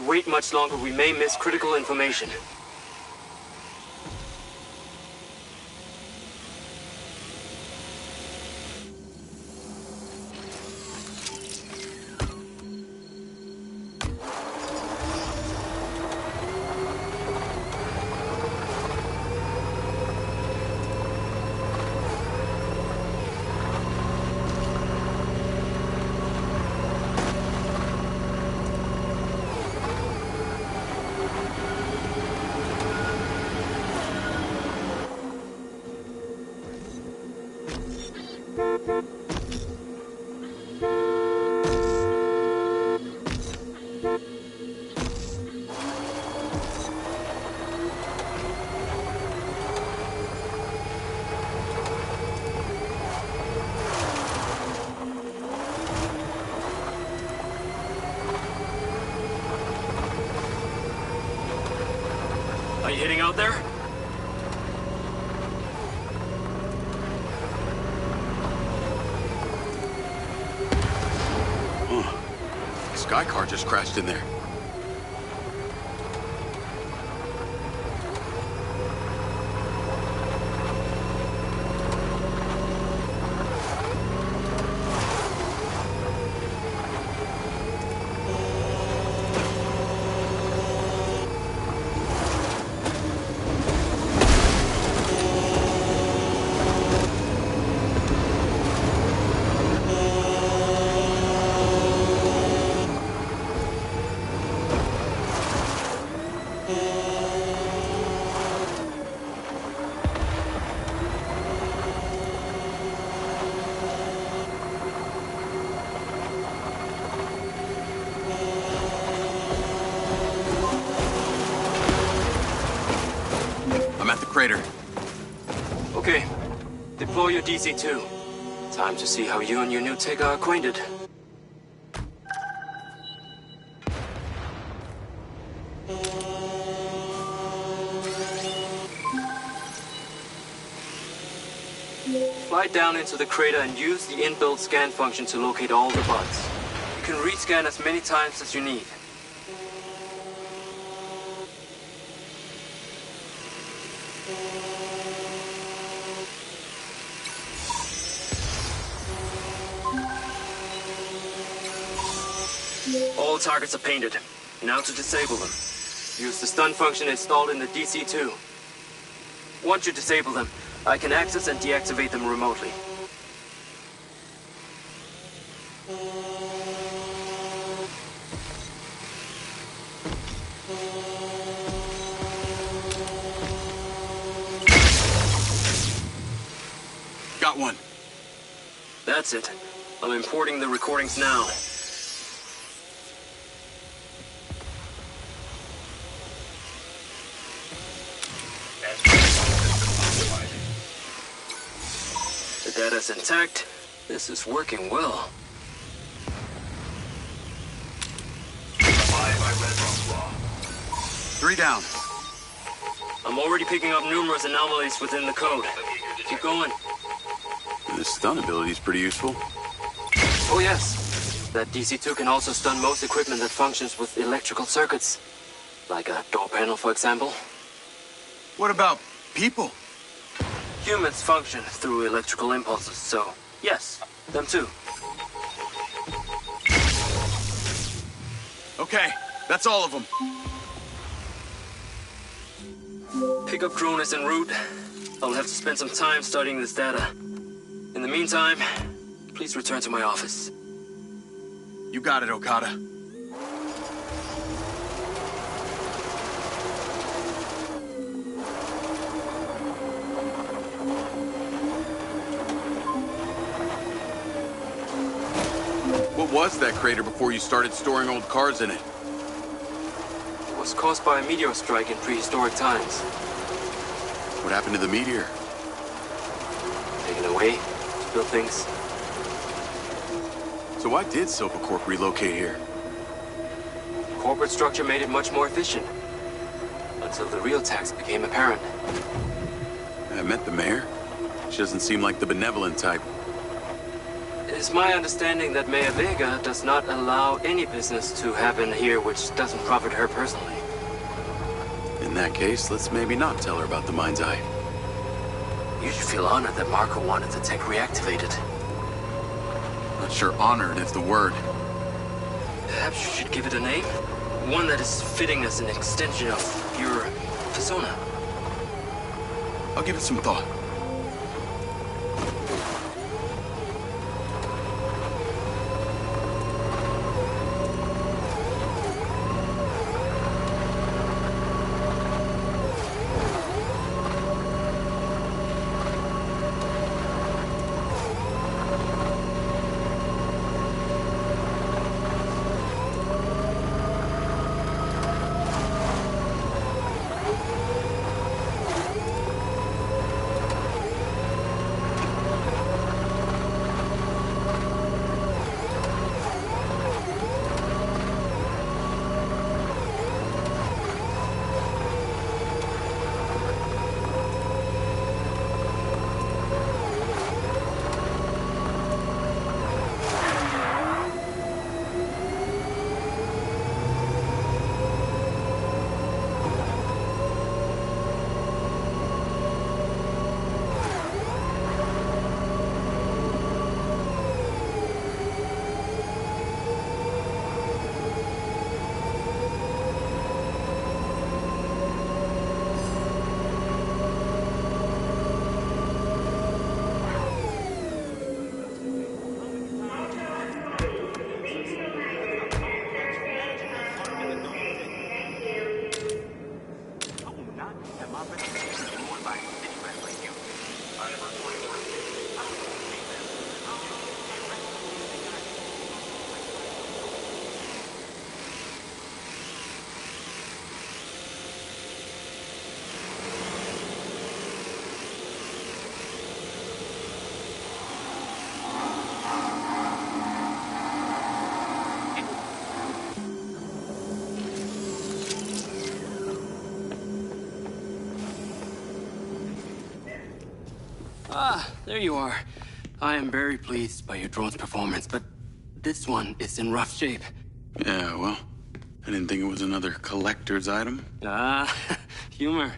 wait much longer, we may miss critical information. Are you heading out there? Sky car just crashed in there. Crater. Okay. Deploy your DC-2. Time to see how you and your new tech are acquainted. Fly down into the crater and use the inbuilt scan function to locate all the bugs. You can rescan as many times as you need. All targets are painted. Now to disable them. Use the stun function installed in the DC-2. Once you disable them, I can access and deactivate them remotely. Got one. That's it. I'm importing the recordings now. The data's intact. This is working well. Three down. I'm already picking up numerous anomalies within the code. Keep going. This stun ability is pretty useful. Oh yes. That DC-2 can also stun most equipment that functions with electrical circuits. Like a door panel, for example. What about people? Humans function through electrical impulses, so yes, them too. Okay, that's all of them. Pickup drone is en route. I'll have to spend some time studying this data. In the meantime, please return to my office. You got it, Okada. What was that crater before you started storing old cars in it? It was caused by a meteor strike in prehistoric times. What happened to the meteor? Taken away to build things. So why did Silva Corp relocate here? Corporate structure made it much more efficient. Until the real tax became apparent. I met the mayor. She doesn't seem like the benevolent type. It's my understanding that Mayor Vega does not allow any business to happen here which doesn't profit her personally. In that case, let's maybe not tell her about the Mindseye. You should feel honored that Marco wanted the tech reactivated. Not sure honored is the word. Perhaps you should give it a name? One that is fitting as an extension of your persona. I'll give it some thought. Ah, there you are. I am very pleased by your drone's performance, but this one is in rough shape. Yeah, well, I didn't think it was another collector's item. Ah, humor.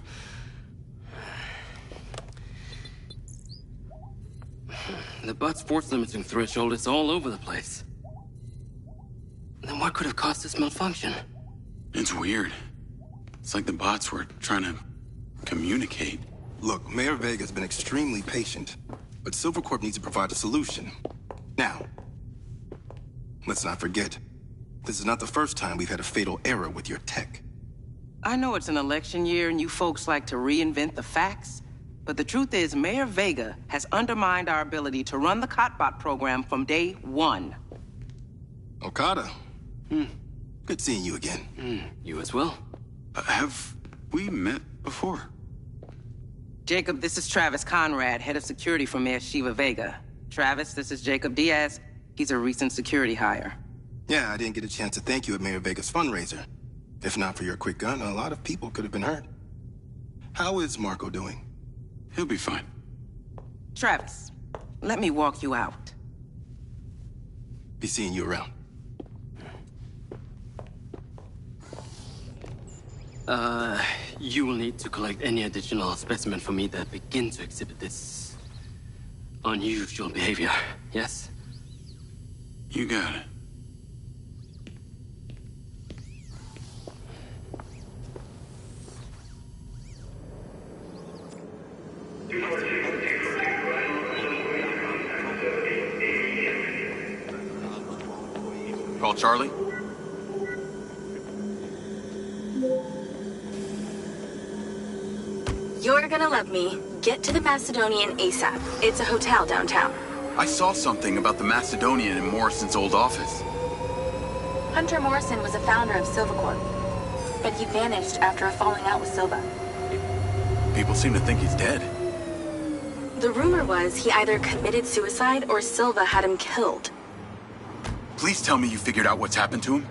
The butt's force limiting threshold is all over the place. Then what could have caused this malfunction? It's weird. It's like the bots were trying to communicate. Look, Mayor Vega's been extremely patient, but Silvercorp needs to provide a solution. Now, let's not forget, this is not the first time we've had a fatal error with your tech. I know it's an election year and you folks like to reinvent the facts, but the truth is Mayor Vega has undermined our ability to run the Cotbot program from day one. Okada. Good seeing you again. You as well. Have we met before? Jacob, this is Travis Conrad, head of security for Mayor Shiva Vega. Travis, this is Jacob Diaz. He's a recent security hire. Yeah, I didn't get a chance to thank you at Mayor Vega's fundraiser. If not for your quick gun, a lot of people could have been hurt. How is Marco doing? He'll be fine. Travis, let me walk you out. Be seeing you around. You will need to collect any additional specimen for me that begin to exhibit this unusual behavior, yes? You got it. Call Charlie? You're gonna love me. Get to the Macedonian ASAP. It's a hotel downtown. I saw something about the Macedonian in Morrison's old office. Hunter Morrison was a founder of Silvercorp, but he vanished after a falling out with Silva. People seem to think he's dead. The rumor was he either committed suicide or Silva had him killed. Please tell me you figured out what's happened to him.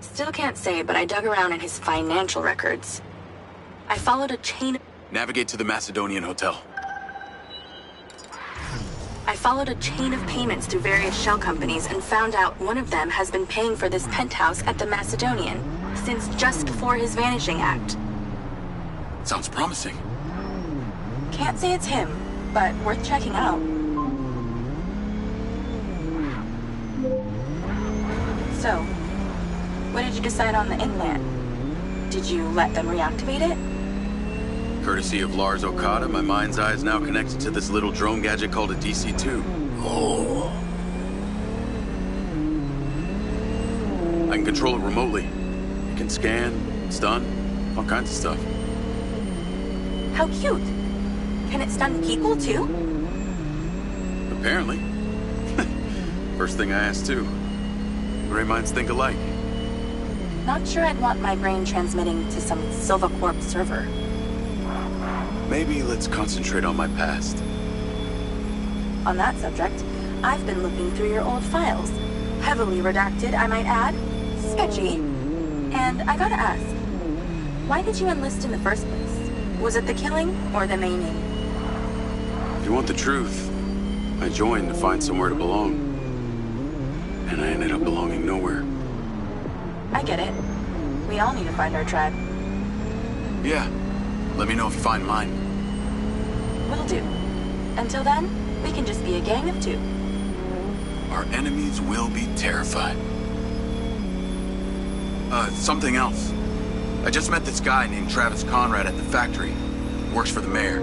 Still can't say, but I dug around in his financial records. I followed a chain... Navigate to the Macedonian Hotel. I followed a chain of payments through various shell companies and found out one of them has been paying for this penthouse at the Macedonian since just before his vanishing act. Sounds promising. Can't say it's him, but worth checking out. So, what did you decide on the implant? Did you let them reactivate it? Courtesy of Lars Okada, my mind's eye is now connected to this little drone gadget called a DC-2. Oh. I can control it remotely. It can scan, stun, all kinds of stuff. How cute! Can it stun people, too? Apparently. First thing I asked, too. Gray minds think alike. Not sure I'd want my brain transmitting to some Silvacorp server. Maybe let's concentrate on my past. On that subject, I've been looking through your old files. Heavily redacted, I might add. Sketchy. And I gotta ask, why did you enlist in the first place? Was it the killing or the maiming? If you want the truth, I joined to find somewhere to belong. And I ended up belonging nowhere. I get it. We all need to find our tribe. Yeah. Let me know if you find mine. Will do. Until then, we can just be a gang of two. Our enemies will be terrified. Something else. I just met this guy named Travis Conrad at the factory. Works for the mayor.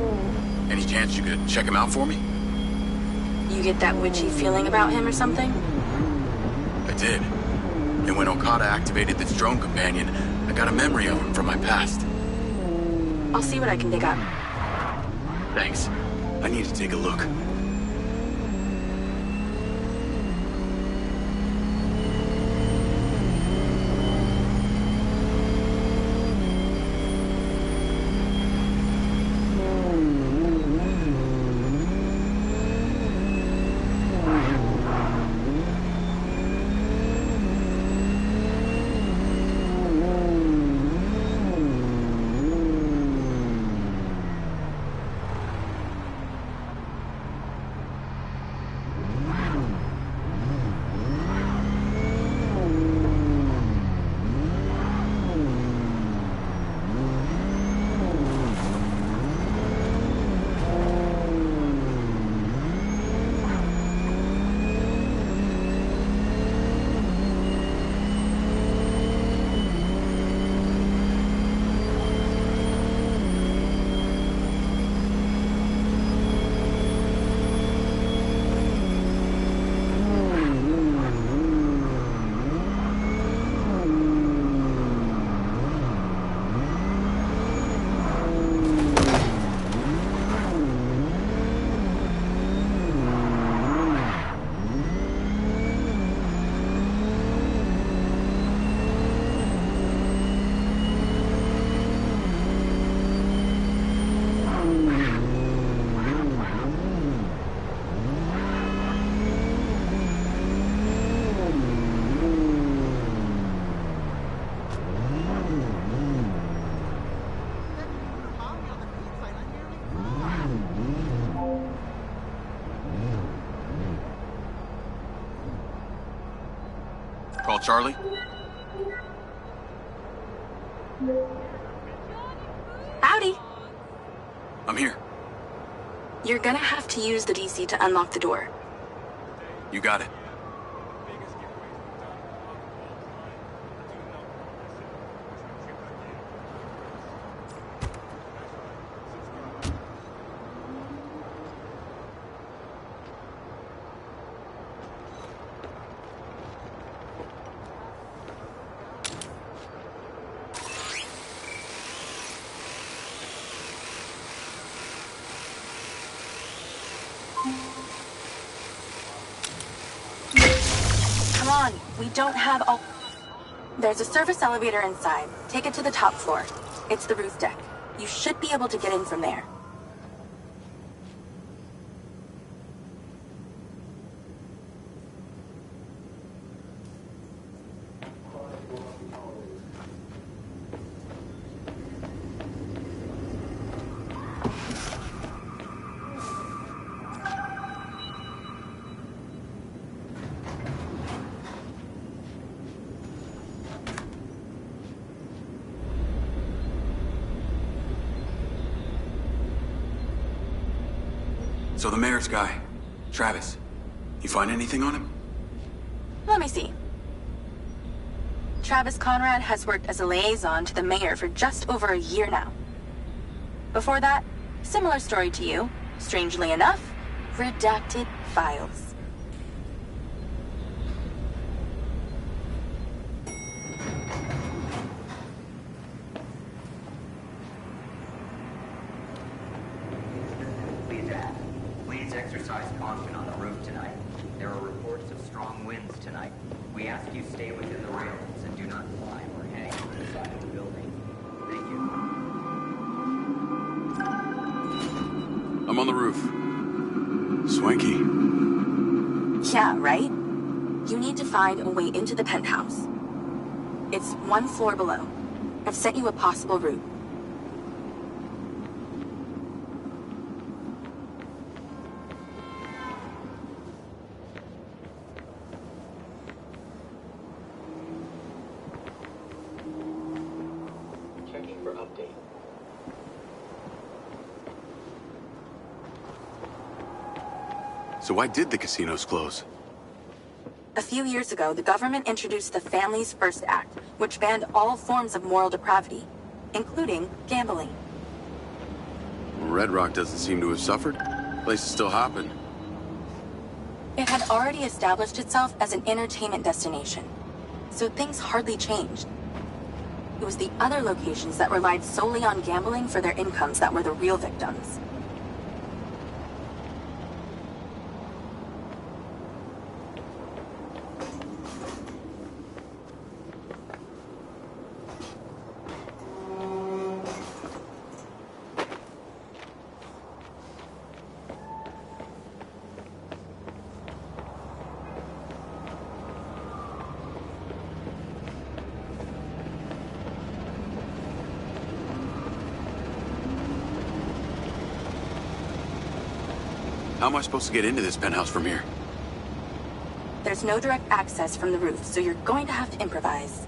Any chance you could check him out for me? You get that witchy feeling about him or something? I did. And when Okada activated this drone companion, I got a memory of him from my past. I'll see what I can dig up. Thanks. I need to take a look. Call Charlie? Howdy. I'm here. You're gonna have to use the DC to unlock the door. You got it. Come on, we don't have all... There's a service elevator inside. Take it to the top floor. It's the roof deck. You should be able to get in from there. So the mayor's guy, Travis, you find anything on him? Let me see. Travis Conrad has worked as a liaison to the mayor for just over a year now. Before that, similar story to you. Strangely enough, redacted files. Please exercise caution on the roof tonight. There are reports of strong winds tonight. We ask you stay within the railings and do not climb or hang on the side of the building. Thank you. I'm on the roof. Swanky. Yeah, right? You need to find a way into the penthouse. It's one floor below. I've sent you a possible route. Checking for update. So why did the casinos close? A few years ago, the government introduced the Families First Act, which banned all forms of moral depravity, including gambling. Well, Red Rock doesn't seem to have suffered. Places still happen. It had already established itself as an entertainment destination, so things hardly changed. It was the other locations that relied solely on gambling for their incomes that were the real victims. How am I supposed to get into this penthouse from here? There's no direct access from the roof, so you're going to have to improvise.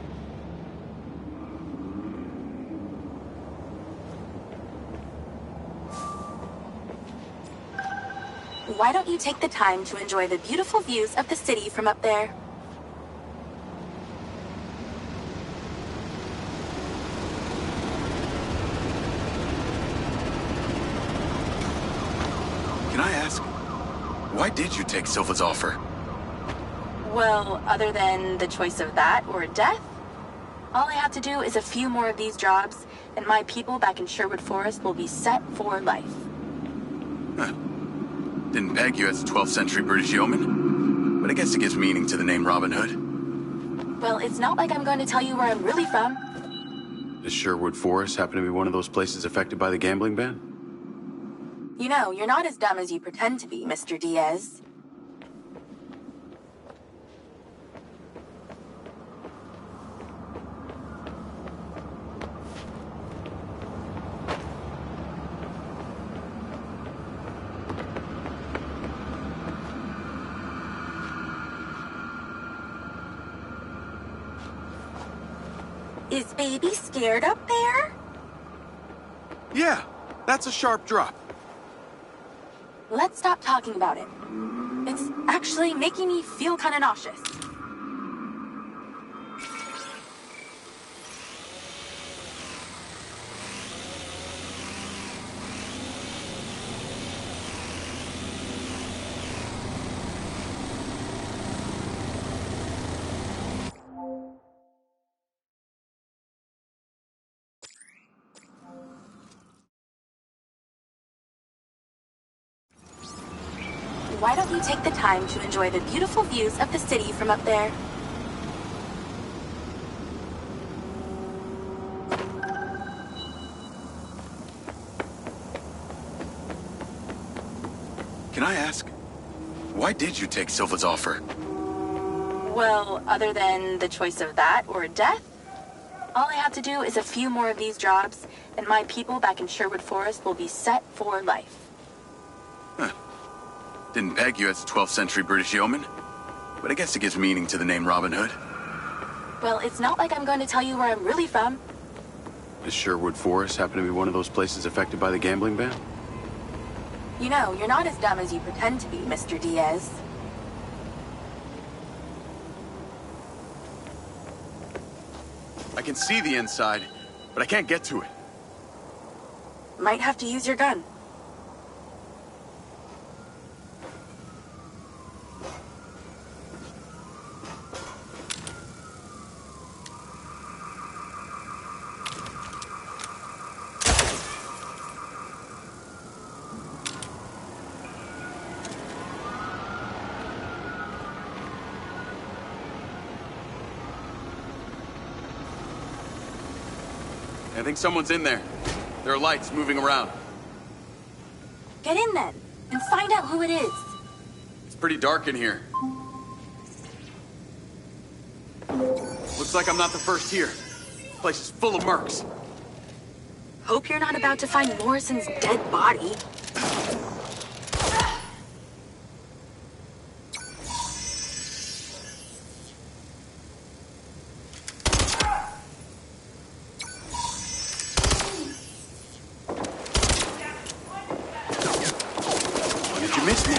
Why don't you take the time to enjoy the beautiful views of the city from up there? Can I ask, why did you take Silva's offer? Well, other than the choice of that or death, all I have to do is a few more of these jobs, and my people back in Sherwood Forest will be set for life. Huh. Didn't peg you as a 12th century British yeoman, but I guess it gives meaning to the name Robin Hood. Well, it's not like I'm going to tell you where I'm really from. Does Sherwood Forest happen to be one of those places affected by the gambling ban? You know, you're not as dumb as you pretend to be, Mr. Diaz. Is baby scared up there? Yeah, that's a sharp drop. Let's stop talking about it. It's actually making me feel kind of nauseous. Why don't you take the time to enjoy the beautiful views of the city from up there? Can I ask, why did you take Silva's offer? Well, other than the choice of that or death, all I have to do is a few more of these jobs, and my people back in Sherwood Forest will be set for life. Huh. Didn't peg you as a 12th century British yeoman, but I guess it gives meaning to the name Robin Hood. Well, it's not like I'm going to tell you where I'm really from. Does Sherwood Forest happen to be one of those places affected by the gambling ban? You know, you're not as dumb as you pretend to be, Mr. Diaz. I can see the inside, but I can't get to it. Might have to use your gun. I think someone's in there. There are lights moving around. Get in then, and find out who it is. It's pretty dark in here. Looks like I'm not the first here. This place is full of mercs. Hope you're not about to find Morrison's dead body. How did you miss me?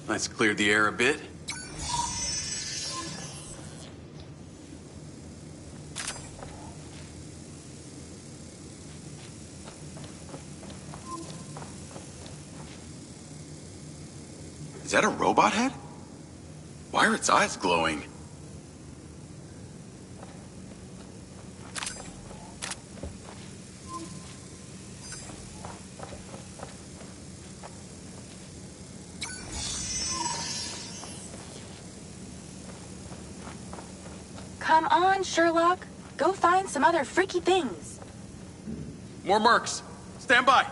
Let's clear the air a bit. Is that a robot head? Why are its eyes glowing? Come on, Sherlock. Go find some other freaky things. More mercs. Stand by.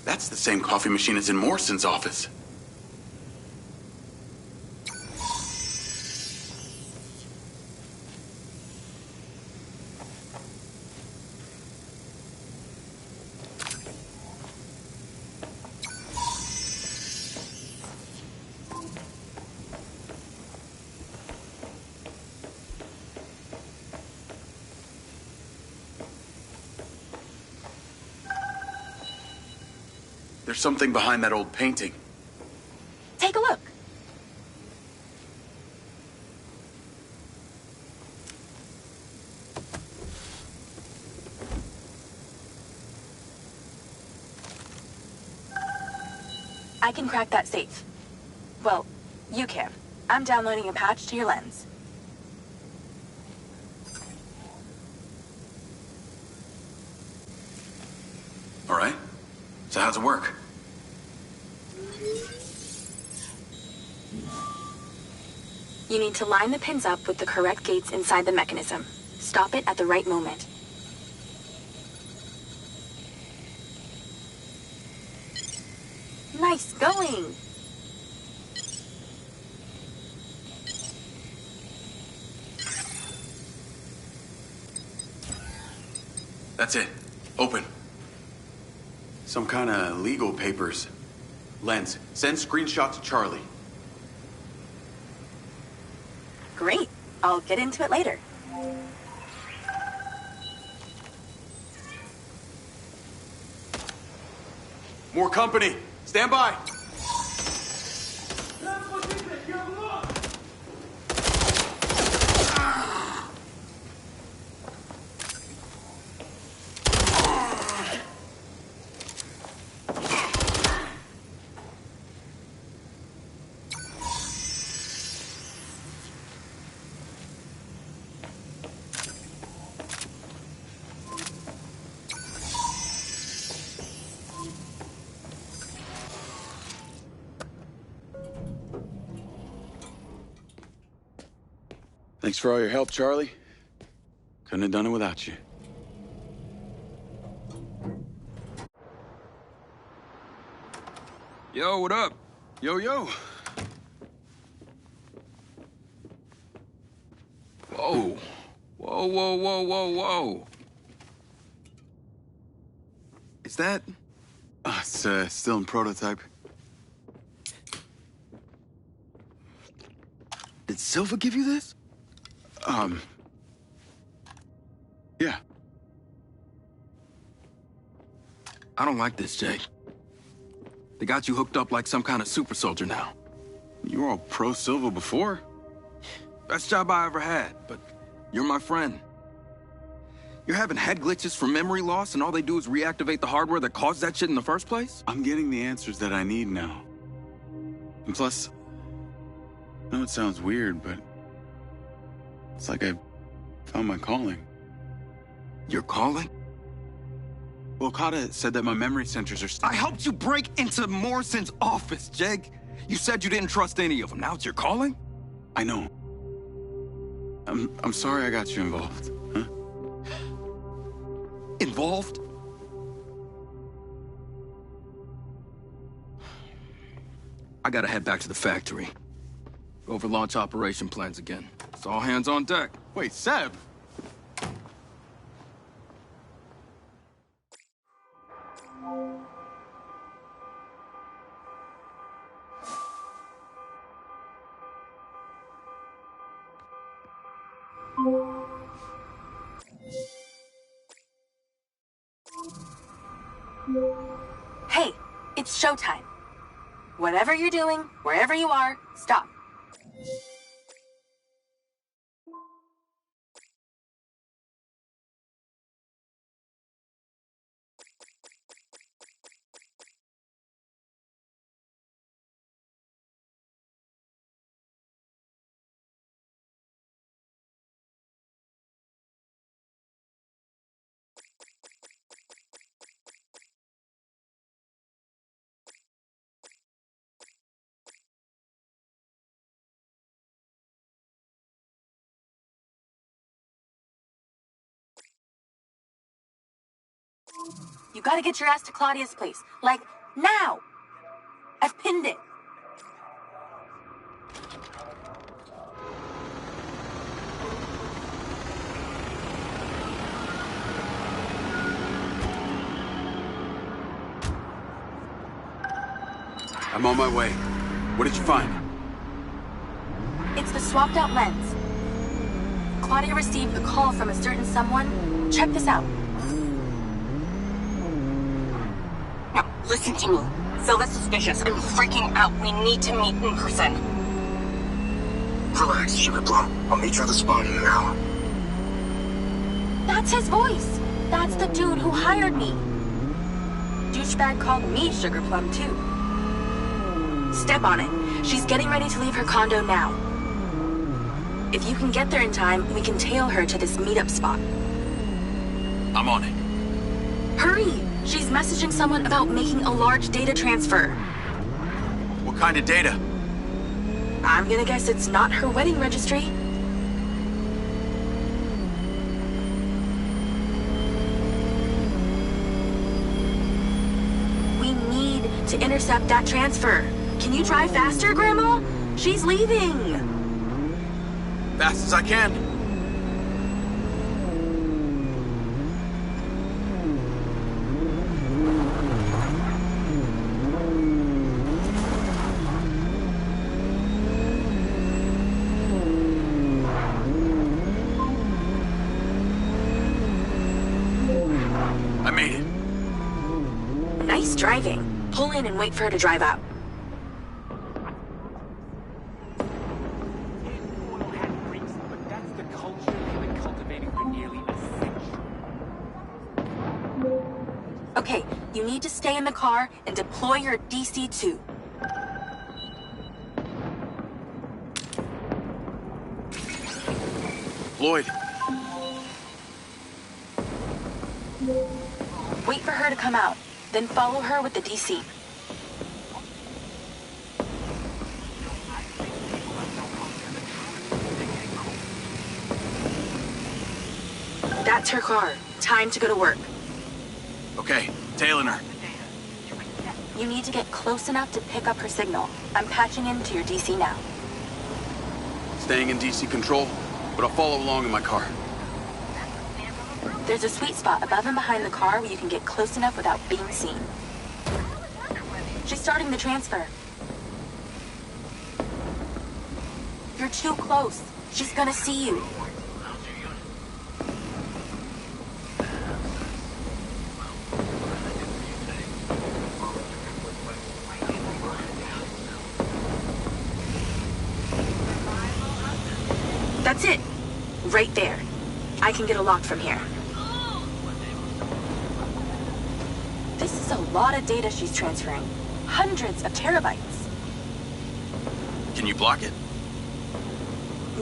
That's the same coffee machine as in Morrison's office. There's something behind that old painting. Take a look. I can crack that safe. Well, you can. I'm downloading a patch to your lens. All right. So how's it work? You need to line the pins up with the correct gates inside the mechanism. Stop it at the right moment. Nice going! That's it. Open. Some kind of legal papers. Lens, send screenshot to Charlie. Great. I'll get into it later. More company. Stand by. Thanks for all your help, Charlie. Couldn't have done it without you. Yo, what up? Yo, yo. Whoa. Whoa, whoa, whoa, whoa, whoa. Is that... It's still in prototype. Did Silva give you this? Yeah. I don't like this, Jake. They got you hooked up like some kind of super soldier now. You were all pro-Silva before. Best job I ever had, but you're my friend. You're having head glitches from memory loss, and all they do is reactivate the hardware that caused that shit in the first place? I'm getting the answers that I need now. And plus, I know it sounds weird, but it's like I found my calling. Your calling? Well, Okada said that my memory centers are... I helped you break into Morrison's office, Jake. You said you didn't trust any of them. Now it's your calling? I know. I'm sorry I got you involved, huh? Involved? I gotta head back to the factory. Go over launch operation plans again. It's all hands on deck. Wait, Seb! Hey, it's showtime. Whatever you're doing, wherever you are, stop. You gotta get your ass to Claudia's place. Like, now! I've pinned it. I'm on my way. What did you find? It's the swapped out lens. Claudia received a call from a certain someone. Check this out. Now, listen to me. Silva's suspicious. I'm freaking out. We need to meet in person. Relax, Sugar Plum. I'll meet you at the spot in an hour. That's his voice. That's the dude who hired me. Douchebag called me Sugar Plum, too. Step on it. She's getting ready to leave her condo now. If you can get there in time, we can tail her to this meetup spot. I'm on it. Hurry! She's messaging someone about making a large data transfer. What kind of data? I'm gonna guess it's not her wedding registry. We need to intercept that transfer. Can you drive faster, Grandma? She's leaving. Fast as I can. I made it. Nice driving. Pull in and wait for her to drive out. Okay, you need to stay in the car and deploy your DC-2. Lloyd. Wait for her to come out, then follow her with the DC. That's her car. Time to go to work. Okay, tailing her. You need to get close enough to pick up her signal. I'm patching into your DC now. Staying in DC control, but I'll follow along in my car. There's a sweet spot above and behind the car where you can get close enough without being seen. She's starting the transfer. You're too close. She's gonna see you. That's it. Right there. I can get a lock from here. This is a lot of data she's transferring. Hundreds of terabytes. Can you block it?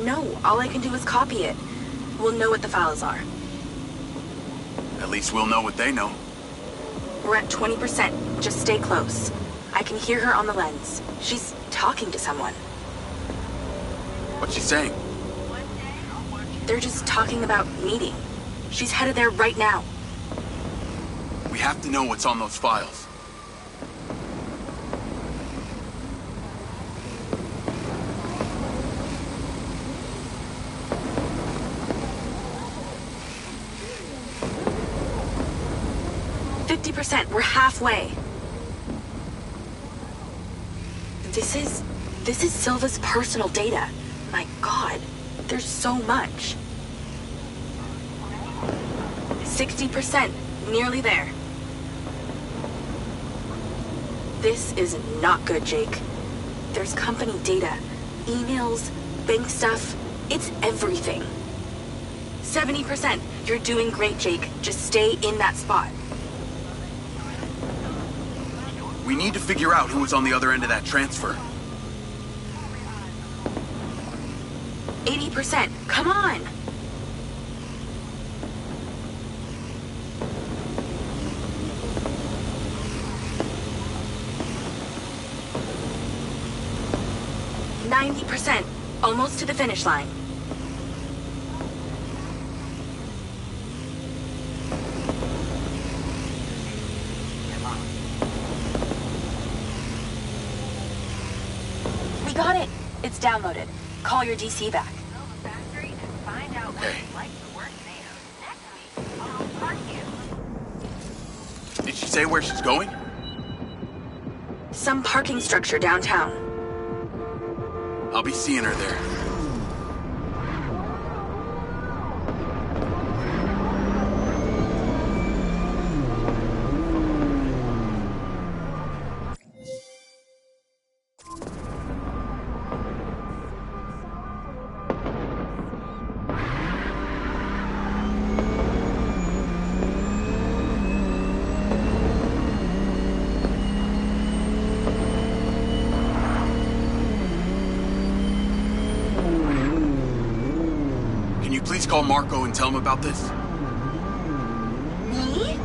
No, all I can do is copy it. We'll know what the files are. At least we'll know what they know. We're at 20%. Just stay close. I can hear her on the lens. She's talking to someone. What's she saying? They're just talking about meeting. She's headed there right now. We have to know what's on those files. We're halfway. This is Silva's personal data. My God, there's so much. 60%, nearly there. This is not good, Jake. There's company data, emails, bank stuff. It's everything. 70%. You're doing great, Jake. Just stay in that spot. We need to figure out who was on the other end of that transfer. 80%. Come on. %. Almost to the finish line. We got it. It's downloaded. Call your DC back. Okay. Did she say where she's going? Some parking structure downtown. I'll be seeing her there. Please call Marco and tell him about this. Me?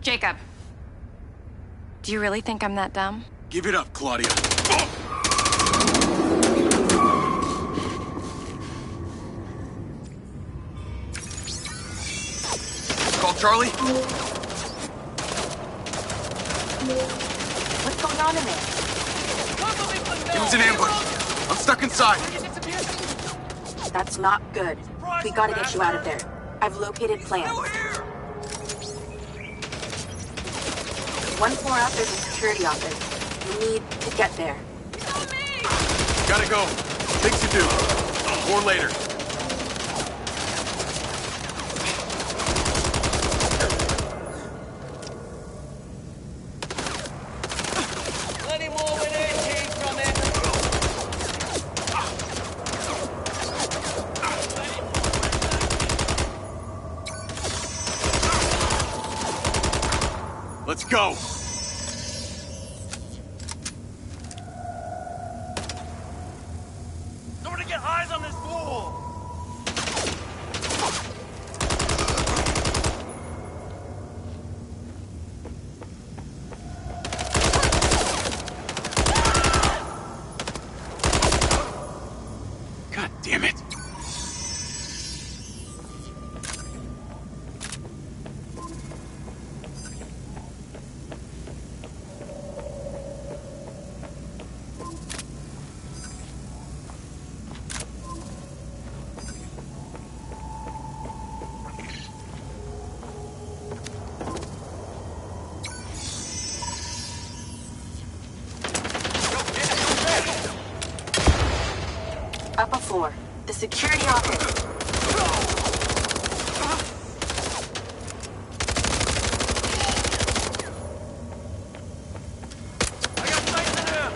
Jacob. Do you really think I'm that dumb? Give it up, Claudia. Call Charlie. What's going on in there? It was an ambush. I'm stuck inside. That's not good. We gotta get you out of there. I've located plans. One floor up, there's a security office. You need to get there. Gotta go. Things to do. More later. Plenty more where they came from it. Let's go. Somebody get eyes on this fool! God damn it. Upper floor. The security office. I got sights in him!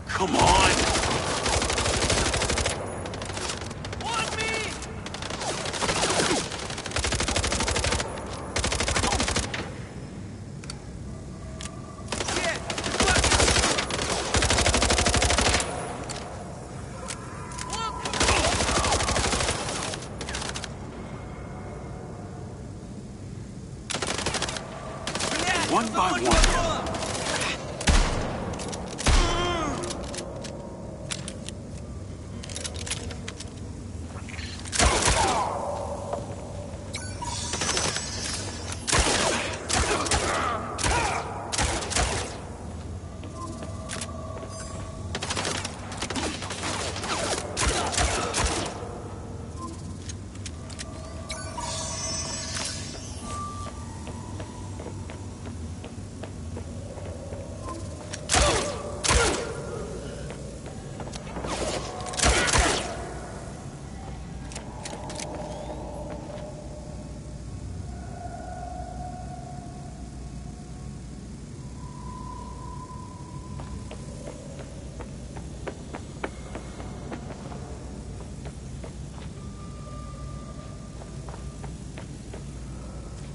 Come on! On me! One by one.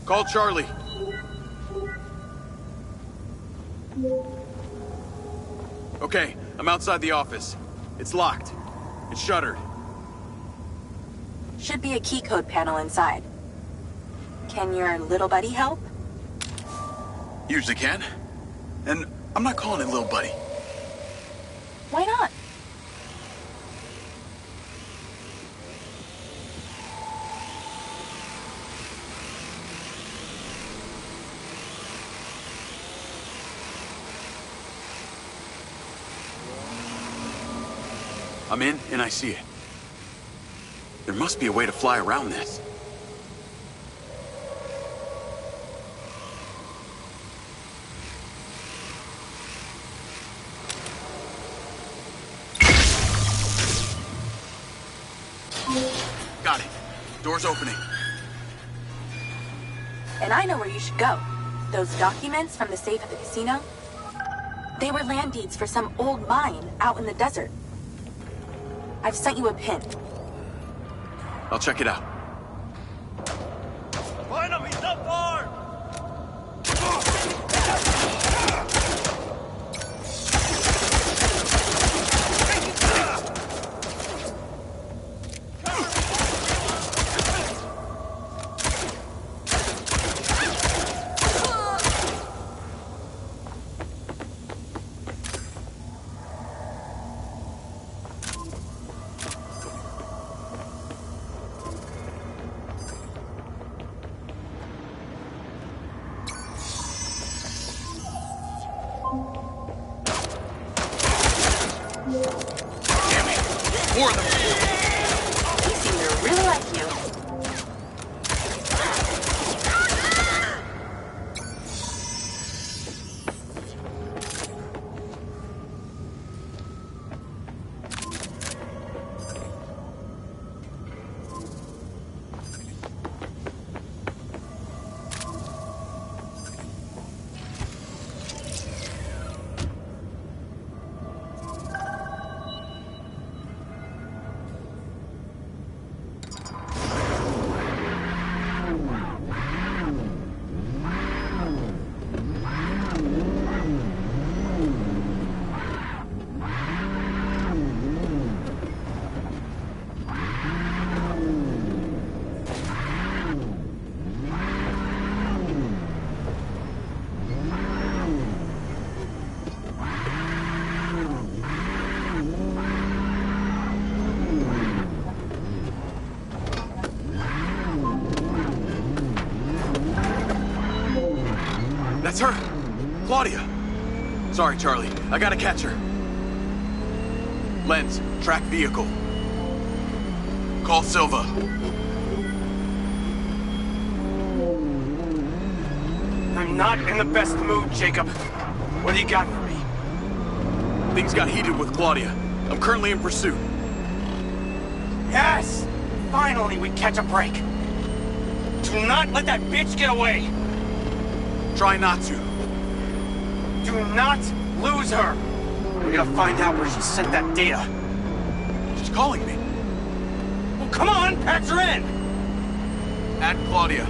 Call Charlie. Okay, I'm outside the office. It's locked. It's shuttered. Should be a key code panel inside. Can your little buddy help? Usually can. And I'm not calling it little buddy. Why not? I'm in, and I see it. There must be a way to fly around this. Got it. Door's opening. And I know where you should go. Those documents from the safe at the casino? They were land deeds for some old mine out in the desert. I've sent you a pin. I'll check it out. Find him! He's not far! More of them! They seem to really like you. That's her! Claudia! Sorry, Charlie. I gotta catch her. Lens, track vehicle. Call Silva. I'm not in the best mood, Jacob. What do you got for me? Things got heated with Claudia. I'm currently in pursuit. Yes! Finally, we catch a break. Do not let that bitch get away! Try not to. Do not lose her! We gotta find out where she sent that data. She's calling me. Well, come on, patch her in! Add Claudia.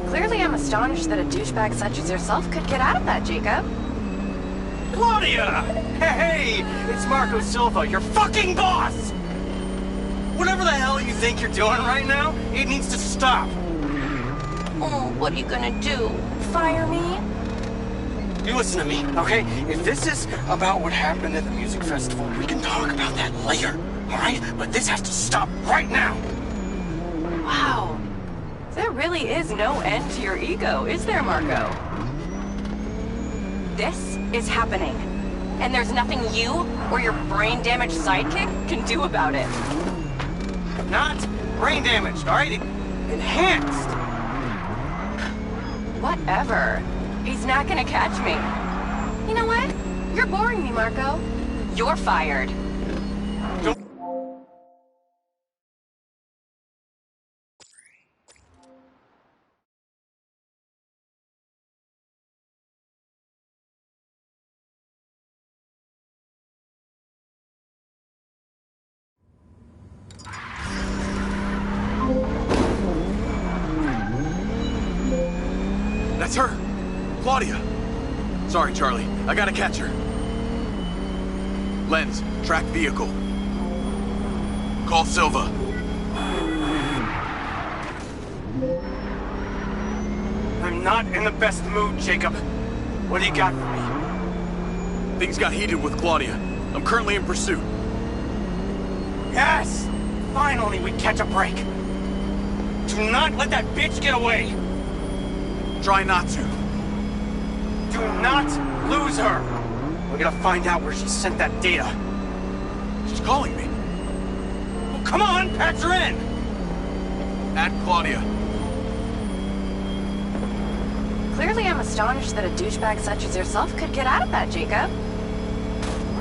Clearly, I'm astonished that a douchebag such as yourself could get out of that, Jacob. Claudia! Hey, it's Marco Silva, your fucking boss! Whatever the hell you think you're doing right now, it needs to stop. Oh, what are you gonna do? Fire me? You listen to me, okay? If this is about what happened at the music festival, we can talk about that later, all right? But this has to stop right now. Wow. There really is no end to your ego, is there, Marco? This is happening. And there's nothing you or your brain-damaged sidekick can do about it. Not brain damaged, all right? Enhanced. Whatever. He's not gonna catch me. You know what? You're boring me, Marco. You're fired. That's her! Claudia! Sorry, Charlie. I gotta catch her. Lens, track vehicle. Call Silva. I'm not in the best mood, Jacob. What do you got for me? Things got heated with Claudia. I'm currently in pursuit. Yes! Finally, we catch a break. Do not let that bitch get away. Try not to. Do not lose her. We're gonna find out where she sent that data. She's calling me. Well, come on, patch her in. Add Claudia. Clearly I'm astonished that a douchebag such as yourself could get out of that, Jacob.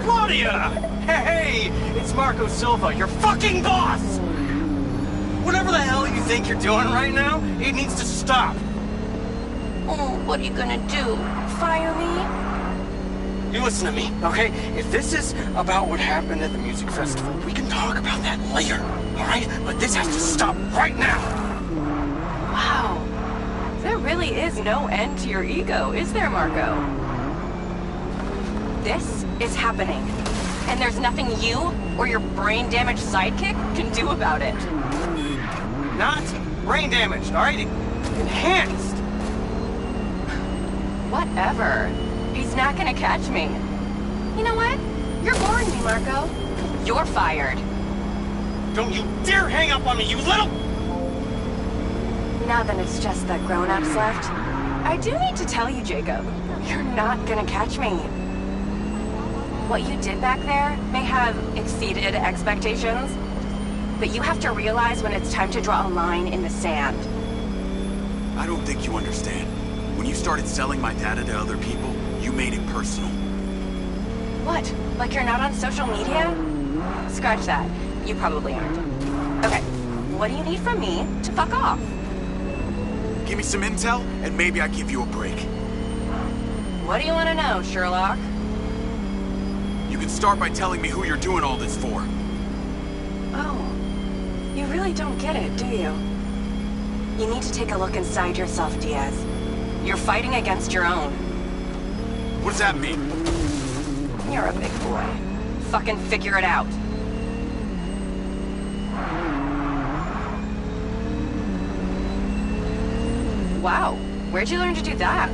Claudia! Hey, it's Marco Silva, your fucking boss! Whatever the hell you think you're doing right now, it needs to stop. Oh, what are you gonna do? Fire me? You listen to me, okay? If this is about what happened at the music festival, we can talk about that later, alright? But this has to stop right now! Wow. There really is no end to your ego, is there, Marco? This is happening. And there's nothing you or your brain-damaged sidekick can do about it. Not brain damaged, alright? Enhanced! Whatever. He's not gonna catch me. You know what? You're boring me, Marco. You're fired. Don't you dare hang up on me, you little... Now that it's just the grown-ups left, I do need to tell you, Jacob, you're not gonna catch me. What you did back there may have exceeded expectations, but you have to realize when it's time to draw a line in the sand. I don't think you understand. When you started selling my data to other people, you made it personal. What? Like you're not on social media? Scratch that. You probably aren't. Okay, what do you need from me to fuck off? Give me some intel, and maybe I give you a break. What do you want to know, Sherlock? You can start by telling me who you're doing all this for. Oh, you really don't get it, do you? You need to take a look inside yourself, Diaz. You're fighting against your own. What does that mean? You're a big boy. Fucking figure it out. Wow, where'd you learn to do that?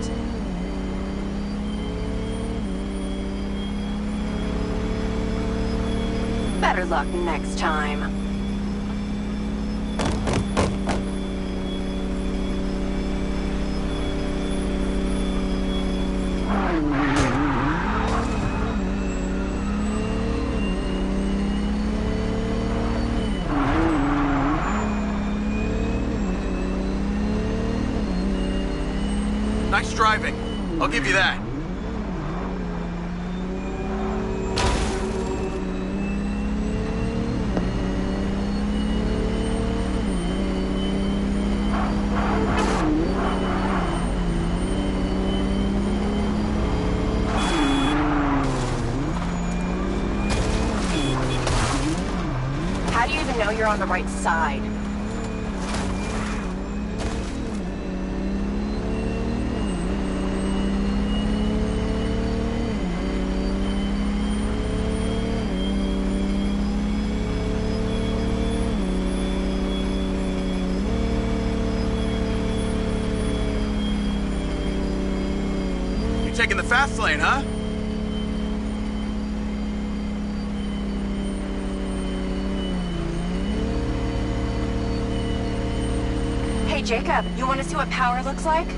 Better luck next time. Nice driving. I'll give you that. How do you even know you're on the right side? Taking the fast lane, huh? Hey, Jacob, you want to see what power looks like?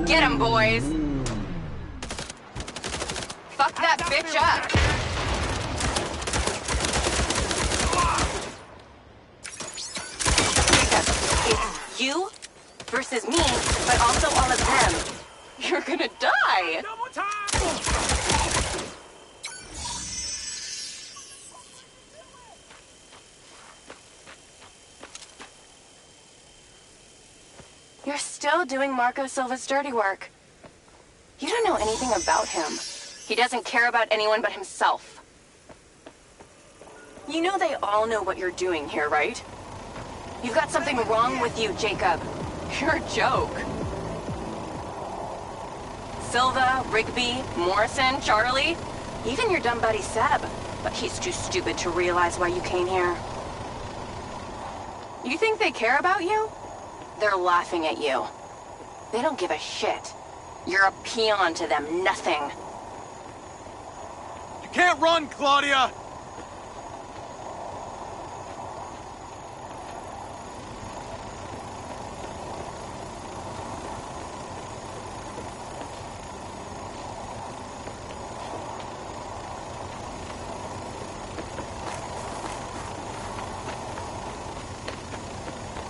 Get him, boys! Fuck that bitch up! Jacob, it's you versus me, but also all of them. You're gonna die! You're still doing Marco Silva's dirty work. You don't know anything about him. He doesn't care about anyone but himself. You know they all know what you're doing here, right? You've got something wrong with you, Jacob. You're a joke. Silva, Rigby, Morrison, Charlie, even your dumb buddy Seb. But he's too stupid to realize why you came here. You think they care about you? They're laughing at you. They don't give a shit. You're a peon to them, nothing. You can't run, Claudia!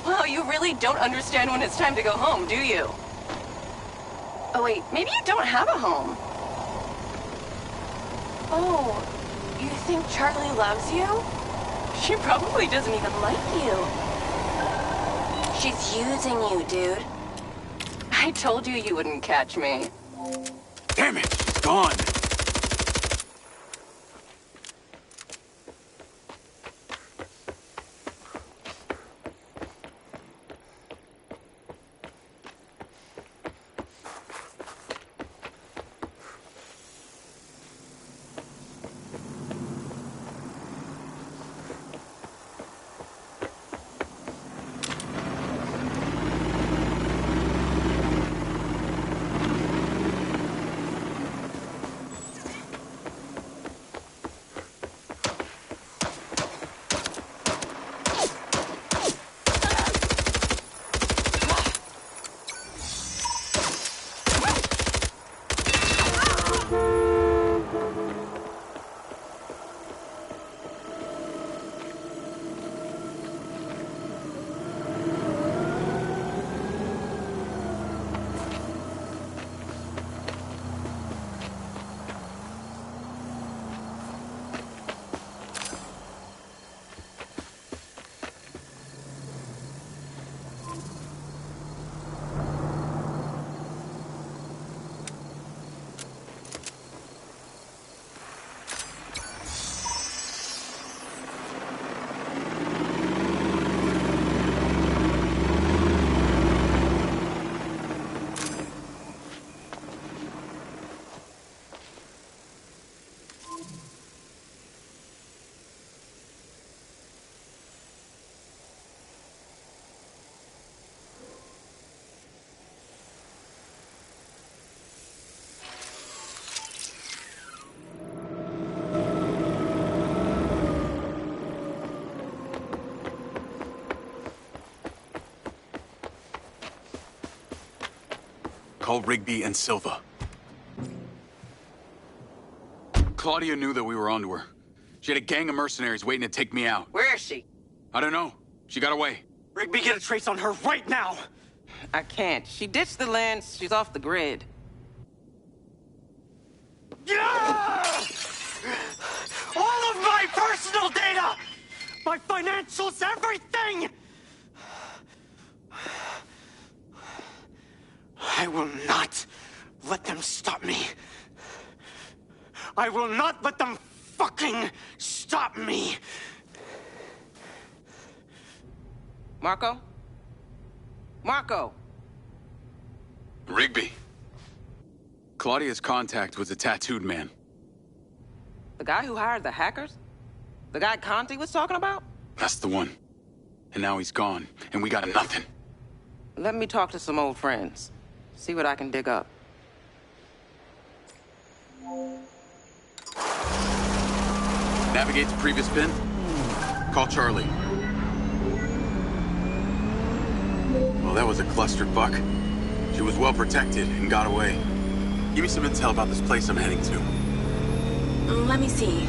Wow, you really don't understand when it's time to go home, do you? Oh wait, maybe you don't have a home. Oh, you think Charlie loves you? She probably doesn't even like you. She's using you, dude. I told you you wouldn't catch me. Damn it, it's gone. Call Rigby and Silva. Claudia knew that we were onto her. She had a gang of mercenaries waiting to take me out. Where is she? I don't know. She got away. Rigby, get a trace on her right now! I can't. She ditched the land. She's off the grid. Yeah! All of my personal data! My financials, everything! I will not let them stop me. I will not let them fucking stop me. Marco? Marco! Rigby. Claudia's contact was a tattooed man. The guy who hired the hackers? The guy Conti was talking about? That's the one. And now he's gone, and we got nothing. Let me talk to some old friends. See what I can dig up. Navigate to previous pin. Call Charlie. Well, that was a clusterfuck. She was well protected and got away. Give me some intel about this place I'm heading to. Let me see.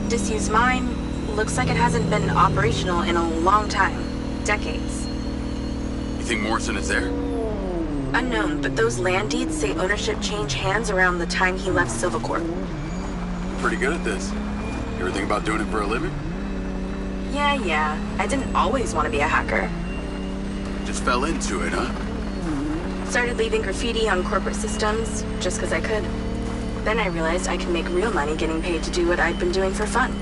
Disused mine. Looks like it hasn't been operational in a long time. Decades. You think Morrison is there? Unknown, but those land deeds say ownership changed hands around the time he left Silvercorp. Pretty good at this. You ever think about doing it for a living? Yeah. I didn't always want to be a hacker. Just fell into it, huh? Started leaving graffiti on corporate systems, just because I could. Then I realized I could make real money getting paid to do what I'd been doing for fun.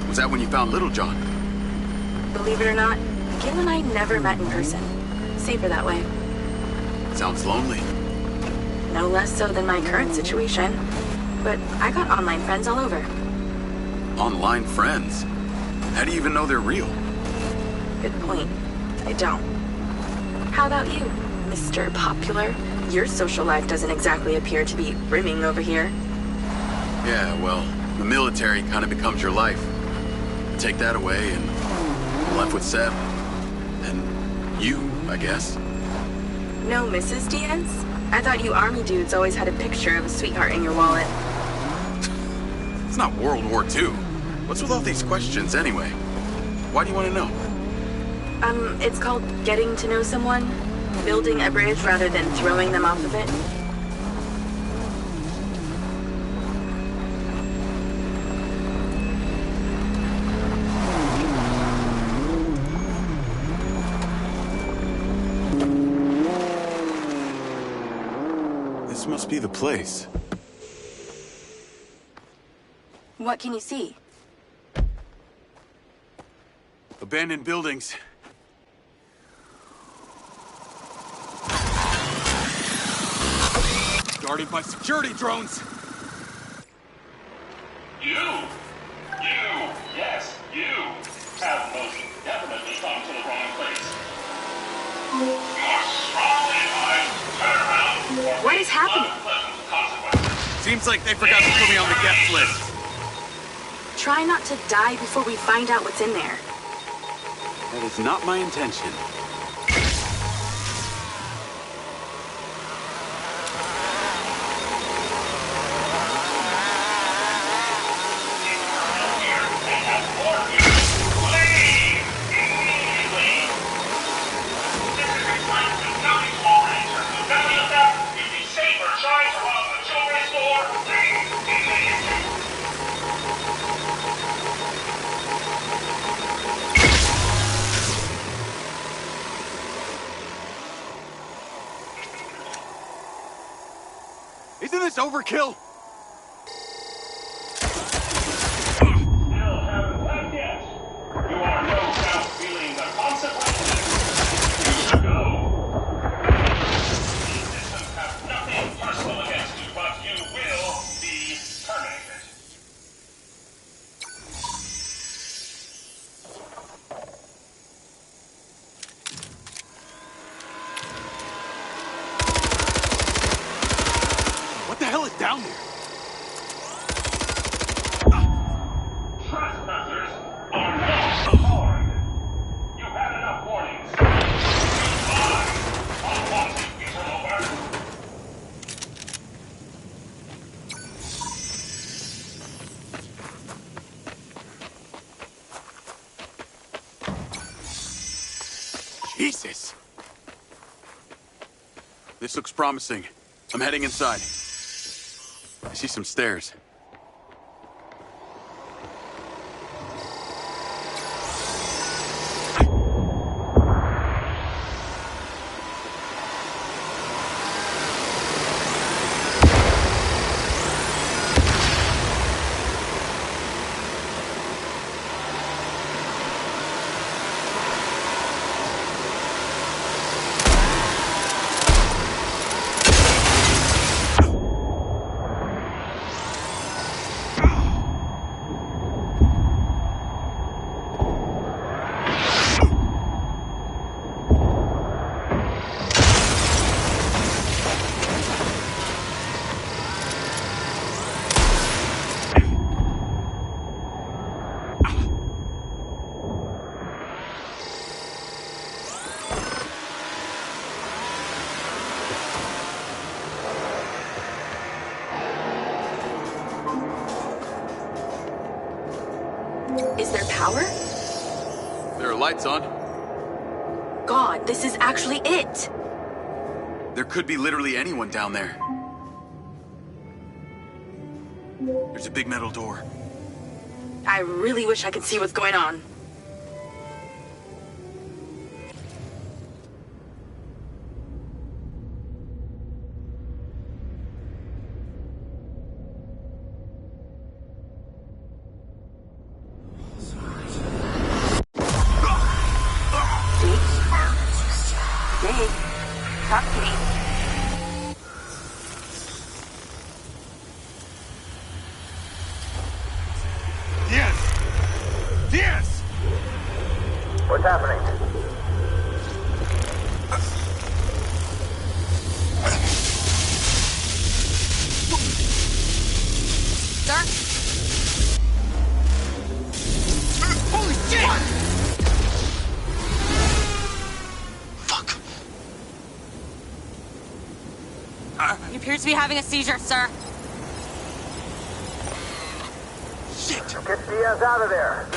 Was that when you found Little John? Believe it or not, Gil and I never met in person. Safer that way. Sounds lonely. no less so than my current situation. But I got online friends all over. Online friends? How do you even know they're real? Good point. I don't. How about you, Mr. Popular? Your social life doesn't exactly appear to be brimming over here. Yeah, well, the military kind of becomes your life. Take that away and I'm left with Seb. And you, I guess. No Mrs. Diaz? I thought you army dudes always had a picture of a sweetheart in your wallet. It's not World War II. What's with all these questions anyway? Why do you want to know? It's called getting to know someone. Building a bridge rather than throwing them off of it. This must be the place. What can you see? Abandoned buildings. Guarded by security drones. Yes, you have most definitely come to the wrong place. You're strongly advised to turn around. What is happening? Seems like they forgot to put me on the guest list. Try not to die before we find out what's in there. That is not my intention. Isn't this overkill? Still haven't left yet. You are no doubt feeling the consequences. You go. These systems have nothing personal against you, but you will be terminated. What the hell is down there? Trespassers are not aboard. You've had enough warnings. Goodbye, unwanted interloper. Jesus! This looks promising. I'm heading inside. I see some stairs. Is there power? There are lights on. God, this is actually it! There could be literally anyone down there. There's a big metal door. I really wish I could see what's going on. Talk to me. He appears to be having a seizure, sir. Shit! Get Diaz out of there.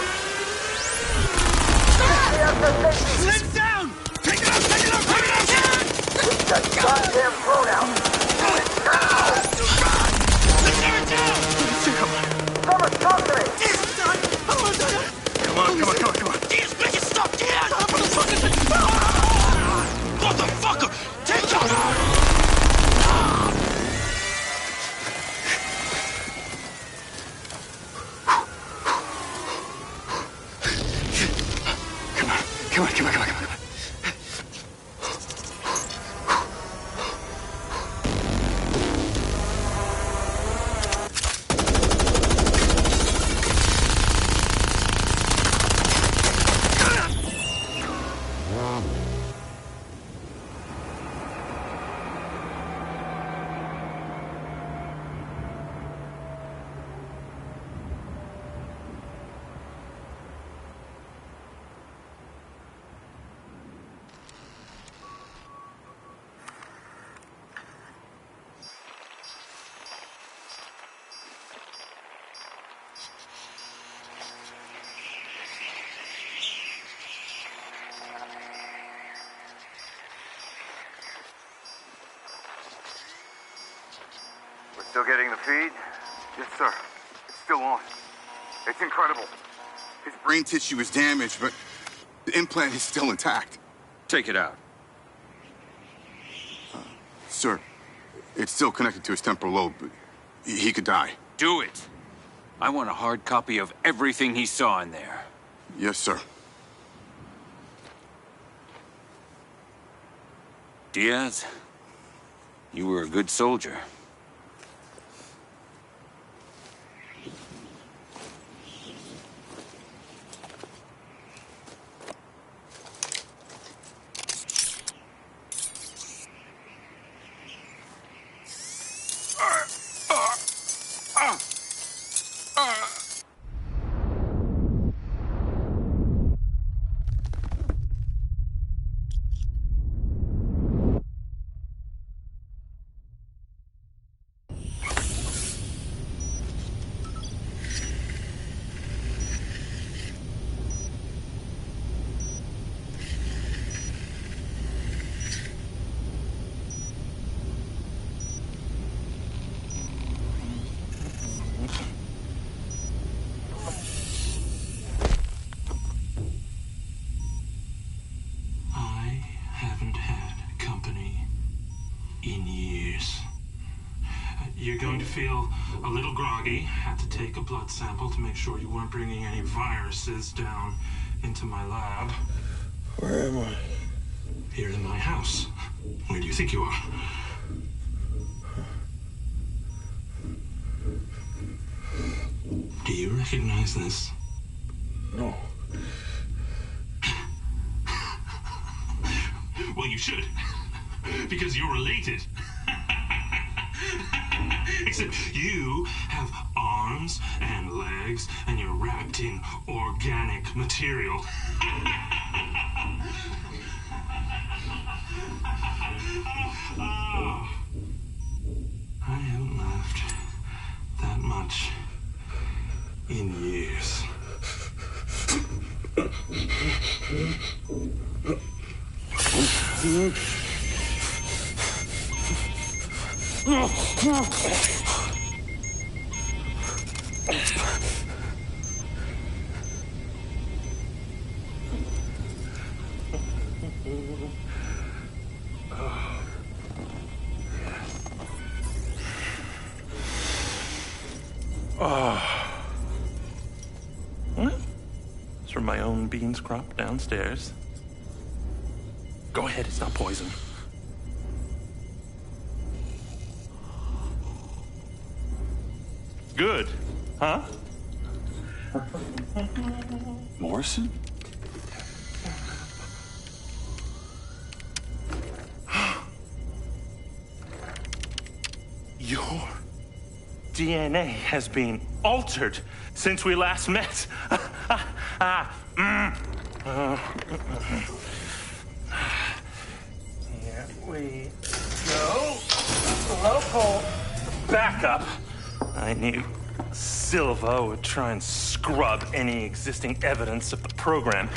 Slim's down! Take it out! Take it out! Take it out! Get that goddamn phone out. Let's tear it down! Someone talk to me. Come on, come on, come on, come on. Diaz, make it stop! Diaz! Motherfucker! Take it out! Come on, come on, come on, come on. Still getting the feed? Yes, sir. It's still on. It's incredible. His brain tissue is damaged, but the implant is still intact. Take it out. Sir, it's still connected to his temporal lobe, but he could die. Do it. I want a hard copy of everything he saw in there. Yes, sir. Diaz, you were a good soldier. You're going to feel a little groggy. Had to take a blood sample to make sure you weren't bringing any viruses down into my lab. Where am I? Here in my house. Where do you think you are? Do you recognize this? No. Well, you should. Because you're related. Except you have arms and legs, and you're wrapped in organic material. I haven't laughed that much in years. It's from my own beans crop downstairs. Go ahead, it's not poison. Good, huh? Morrison? Your DNA has been altered since we last met. Here we go. Hello, backup. I knew Silva would try and scrub any existing evidence of the program.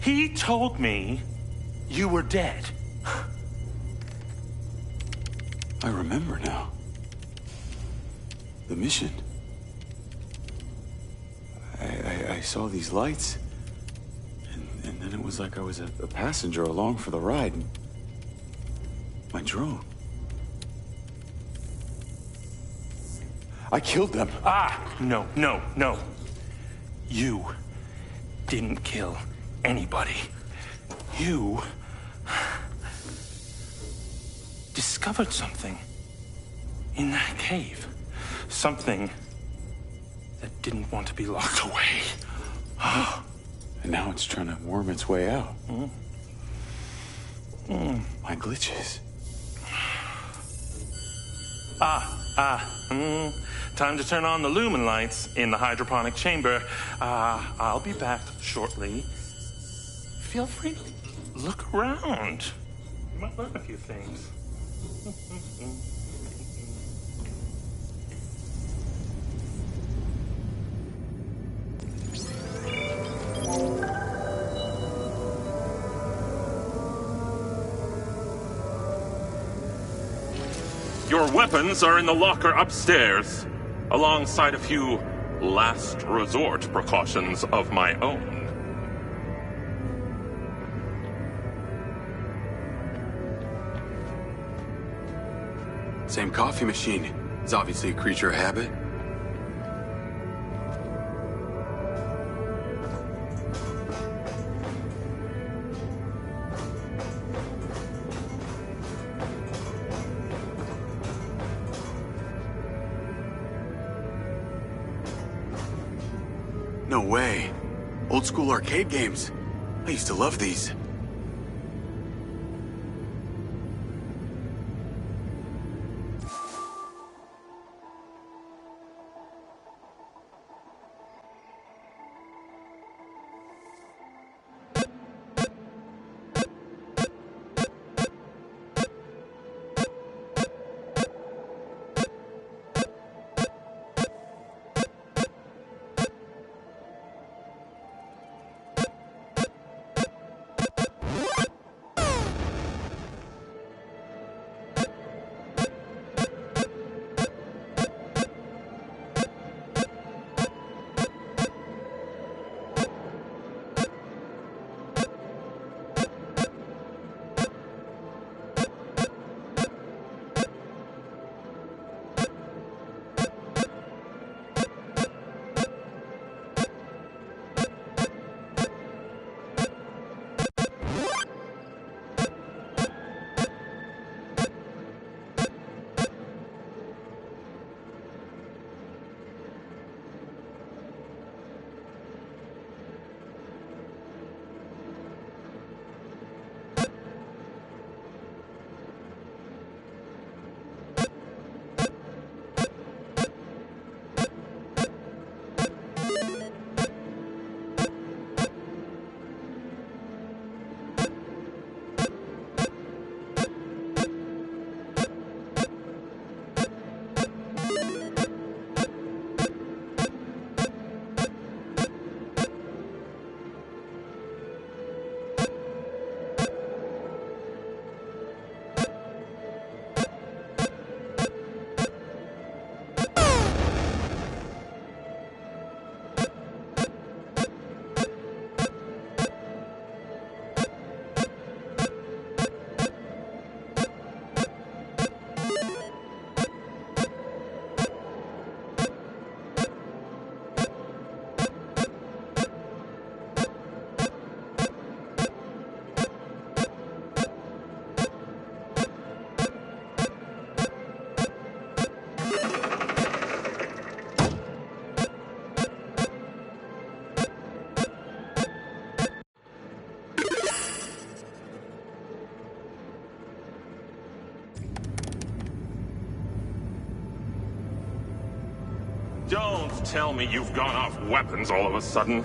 He told me you were dead. I remember now. The mission. I saw these lights, and then it was like I was a passenger along for the ride. My drone. I killed them. No. You didn't kill anybody. You discovered something in that cave. Something that didn't want to be locked away. And now it's trying to worm its way out. My glitches. Time to turn on the lumen lights in the hydroponic chamber. I'll be back shortly. Feel free to look around. You might learn a few things. Your weapons are in the locker upstairs, alongside a few last resort precautions of my own. Same coffee machine. It's obviously a creature of habit. No way. Old school arcade games. I used to love these. Don't tell me you've gone off weapons all of a sudden.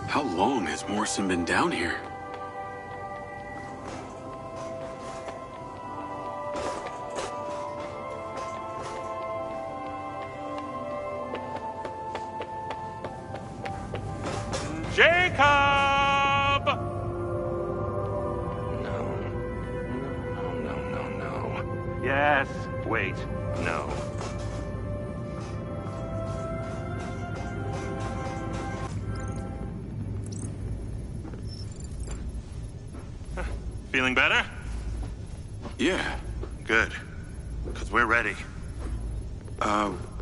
How long has Morrison been down here? Jacob! No. Yes, wait, no. Feeling better? Yeah. Good. Because we're ready.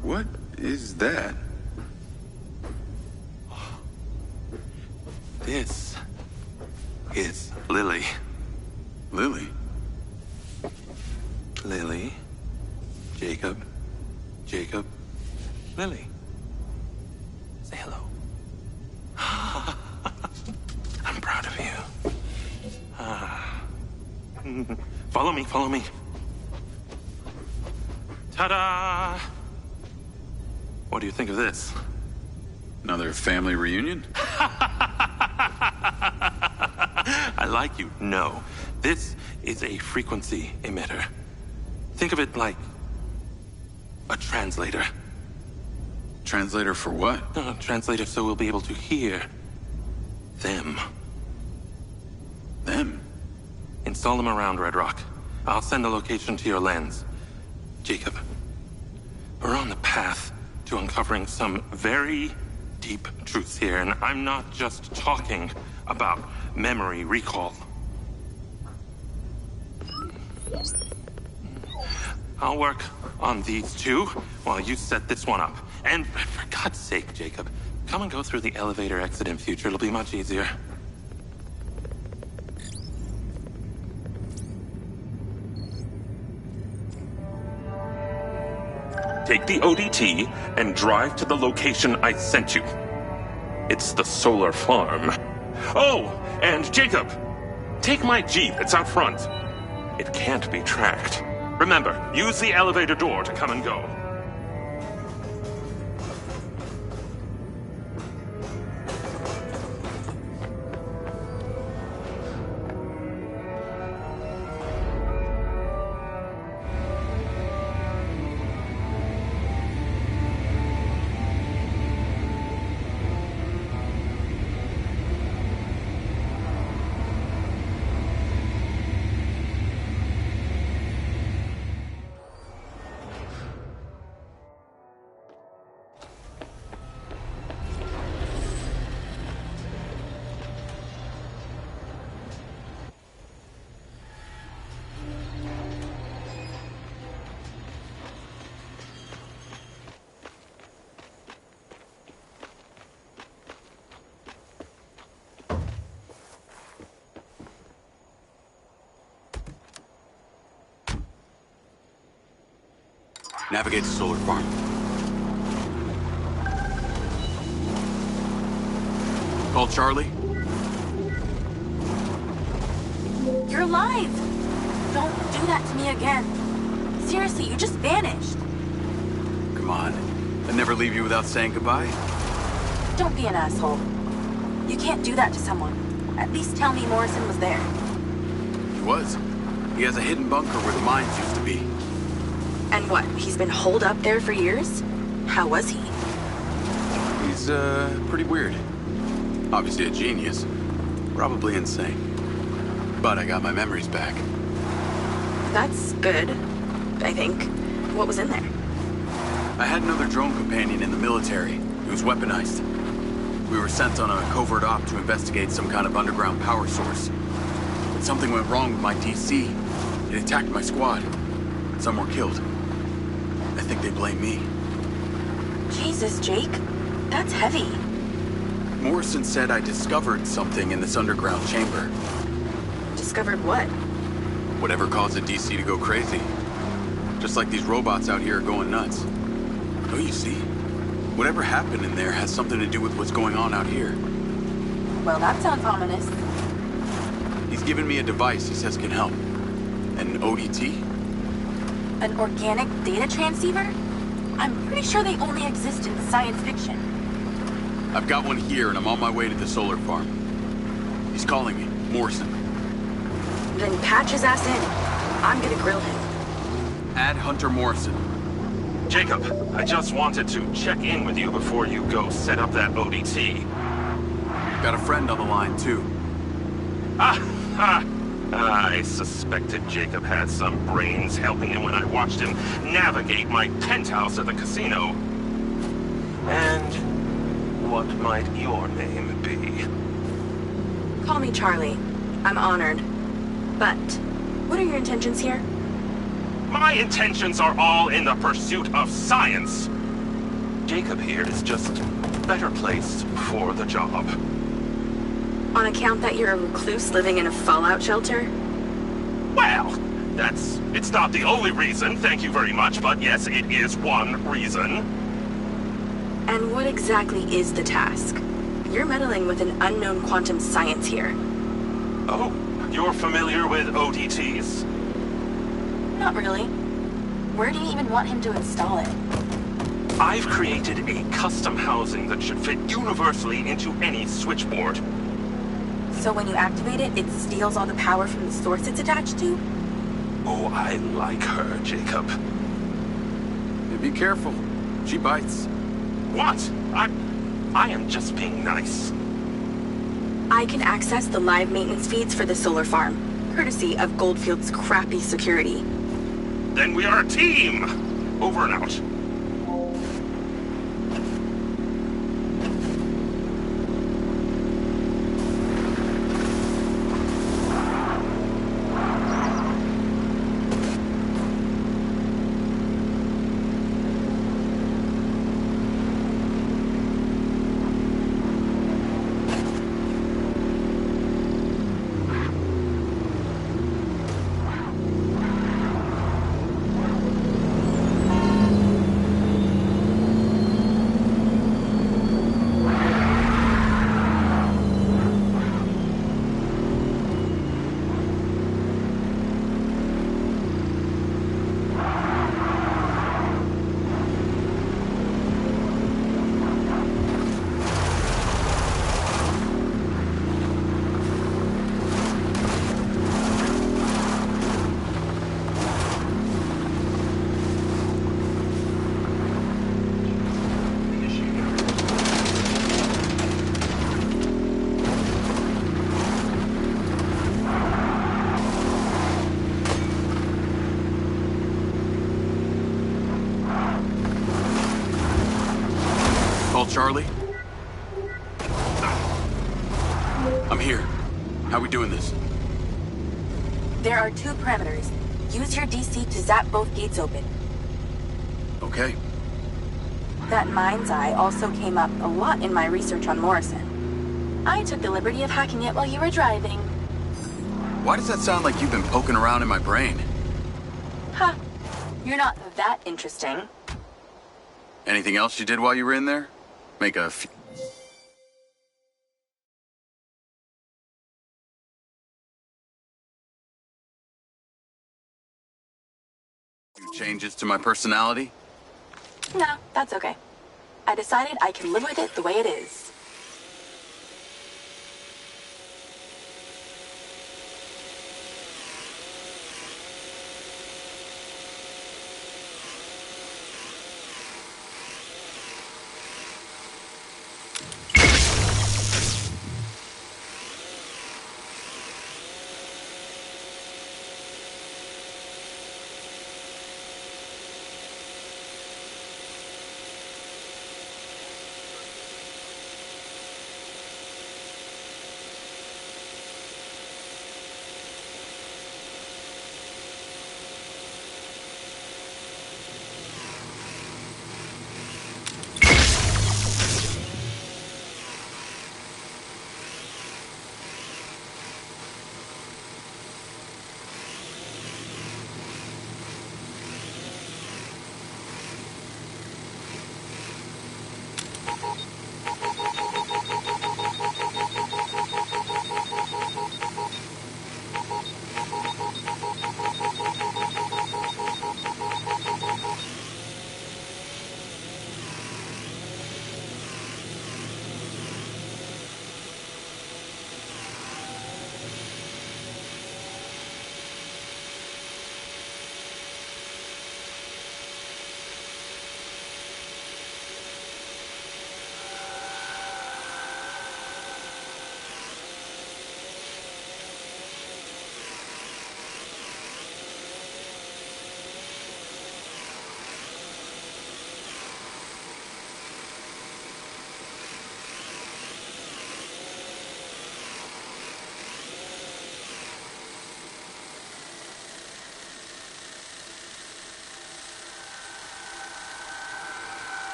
What is that? This is Lily. Lily? Lily. Jacob. Jacob. Lily. Say hello. I'm proud of you. Follow me, follow me. Ta-da! What do you think of this? Another family reunion? I like you. No. This is a frequency emitter. Think of it like a translator. Translator for what? Translator so we'll be able to hear them. Them? Install them around Red Rock. I'll send the location to your lens. Jacob, we're on the path to uncovering some very deep truths here, and I'm not just talking about memory recall. I'll work on these two while you set this one up. And for God's sake, Jacob, come and go through the elevator exit in future. It'll be much easier. Take the ODT and drive to the location I sent you. It's the solar farm. Oh, and Jacob, take my Jeep. It's out front. It can't be tracked. Remember, use the elevator door to come and go. Navigate to solar farm. Call Charlie. You're alive! Don't do that to me again. Seriously, you just vanished. Come on. I'd never leave you without saying goodbye. Don't be an asshole. You can't do that to someone. At least tell me Morrison was there. He was. He has a hidden bunker where the mines used to be. And what, he's been holed up there for years? How was he? He's, pretty weird. Obviously a genius. Probably insane. But I got my memories back. That's good, I think. What was in there? I had another drone companion in the military. He was weaponized. We were sent on a covert op to investigate some kind of underground power source. But something went wrong with my DC. It attacked my squad. Some were killed. I think they blame me. Jesus, Jake. That's heavy. Morrison said I discovered something in this underground chamber. Discovered what? Whatever caused the DC to go crazy. Just like these robots out here are going nuts. Don't you see? Whatever happened in there has something to do with what's going on out here. Well, that sounds ominous. He's given me a device he says can help. An ODT? An organic data transceiver? I'm pretty sure they only exist in science fiction. I've got one here, and I'm on my way to the solar farm. He's calling me. Morrison. Then patch his ass in. I'm gonna grill him. Add Hunter Morrison. Jacob, I just wanted to check in with you before you go set up that ODT. Got a friend on the line, too. I suspected Jacob had some brains helping him when I watched him navigate my penthouse at the casino. And what might your name be? Call me Charlie. I'm honored. But, what are your intentions here? My intentions are all in the pursuit of science. Jacob here is just better placed for the job. On account that you're a recluse living in a fallout shelter? Well, it's not the only reason, thank you very much, but yes, it is one reason. And what exactly is the task? You're meddling with an unknown quantum science here. Oh, you're familiar with ODTs? Not really. Where do you even want him to install it? I've created a custom housing that should fit universally into any switchboard. So when you activate it, it steals all the power from the source it's attached to? Oh, I like her, Jacob. Yeah, be careful. She bites. What? I am just being nice. I can access the live maintenance feeds for the solar farm, courtesy of Goldfield's crappy security. Then we are a team! Over and out. Charlie? I'm here. How we doing this? There are 2 parameters. Use your DC to zap both gates open. Okay. That Mindseye also came up a lot in my research on Morrison. I took the liberty of hacking it while you were driving. Why does that sound like you've been poking around in my brain? Huh. You're not that interesting. Anything else you did while you were in there? Make a few changes to my personality? No, that's okay. I decided I can live with it the way it is.